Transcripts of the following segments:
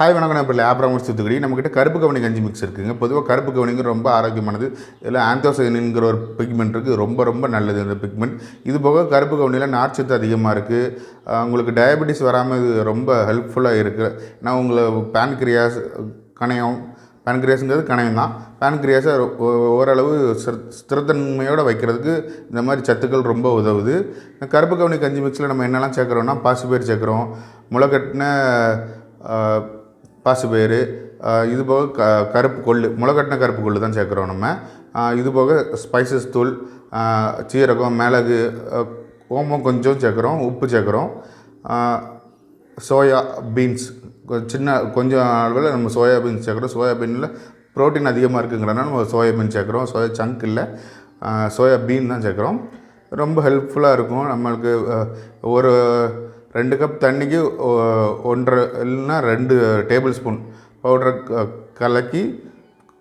Hi வணக்கம் நான் இப்போ லேப்ராமோஸ் தூத்துக்குடி. நம்மக்கிட்ட கருப்பு கவனி கஞ்சி மிக்ஸ் இருக்குதுங்க. பொதுவாக கருப்பு கவனிங்க ரொம்ப ஆரோக்கியமானது. இதில் ஆந்தோசைனின்கிற ஒரு பிக்மெண்ட் இருக்குது. ரொம்ப நல்லது இந்த பிக்மெண்ட். இது போக கருப்பு கவனியில் நார்ச்சத்து அதிகமாக இருக்குது. உங்களுக்கு டயபெட்டிஸ் வராமல் இது ரொம்ப ஹெல்ப்ஃபுல்லாக இருக்குது. நான் உங்களை பேன்கிரியாஸ் கணையம் பேன்கிரியாஸுங்கிறது கணையம் தான். பேன்கிரியாஸை ஓரளவு ஸ்திரத்தன்மையோடு வைக்கிறதுக்கு இந்த மாதிரி சத்துக்கள் ரொம்ப உதவுது. கருப்பு கவனி கஞ்சி மிக்ஸில் நம்ம என்னெல்லாம் சேர்க்குறோன்னா பாசிப்பயிறு சேர்க்குறோம், முளைக்கட்டின பாசிப்பயிறு, இது போக கருப்பு கொள்ளு, முளைக்கட்டின கருப்பு கொள்ளு தான் சேர்க்குறோம் நம்ம. இது போக ஸ்பைசஸ் தூள், சீரகம், மிளகு, ஓமம் கொஞ்சம் சேர்க்குறோம், உப்பு சேர்க்குறோம், சோயா பீன்ஸ் கொஞ்சம் அளவில் நம்ம சோயா பீன்ஸ் சேர்க்குறோம். சோயா பீனில் ப்ரோட்டீன் அதிகமாக இருக்குங்கிறனால நம்ம சோயா பீன் சேர்க்குறோம். சோயா சங்க் இல்லை, சோயா பீன் தான் சேர்க்குறோம். ரொம்ப ஹெல்ப்ஃபுல்லாக இருக்கும் நம்மளுக்கு. ஒரு 2 கப் தண்ணிக்கு 1.5 இல்லைன்னா 2 டேபிள் ஸ்பூன் பவுடரை கலக்கி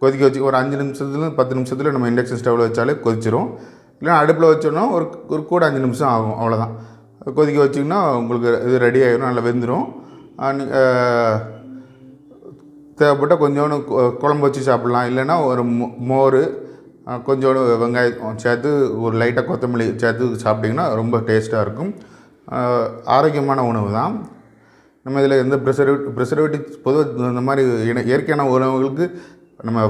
கொதிக்க வச்சு ஒரு 5 நிமிஷத்துல 10 நிமிஷத்தில் நம்ம இண்டக்ஷன் ஸ்டவ்வில் வச்சாலே கொதிச்சிரும். இல்லைனா அடுப்பில் வச்சோன்னா ஒரு கூட 5 நிமிஷம் ஆகும், அவ்வளோதான். கொதிக்க வச்சிங்கன்னா உங்களுக்கு இது ரெடி ஆகிடும், நல்லா வெந்துடும். தேவைப்பட்டால் கொஞ்சோண்டு குழம்பு வச்சு சாப்பிட்லாம். இல்லைன்னா ஒரு மோர், கொஞ்சோண்டு வெங்காயம் சேர்த்து ஒரு லைட்டாக கொத்தமல்லி சேர்த்து சாப்பிட்டிங்கன்னா ரொம்ப டேஸ்ட்டாக இருக்கும். ஆரோக்கியமான உணவு தான். நம்ம இதில் எந்த ப்ரிசர்வேட்டிவ்ஸ் பொதுவாக இந்த மாதிரி இயற்கையான உணவுகளுக்கு நம்ம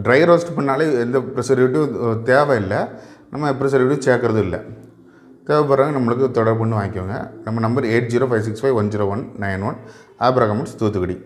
ட்ரை ரோஸ்ட் பண்ணாலே எந்த ப்ரிசர்வேட்டிவ் தேவையில்லை. நம்ம ப்ரிசர்வேட்டிவ் சேர்க்குறது இல்லை. தேவைப்படுறாங்க நம்மளுக்கு தொடர்பு பண்ணி வாங்கிக்கோங்க. நம்ம நம்பர் 8056510191 லேப்ராமோஸ் தூத்துக்குடி.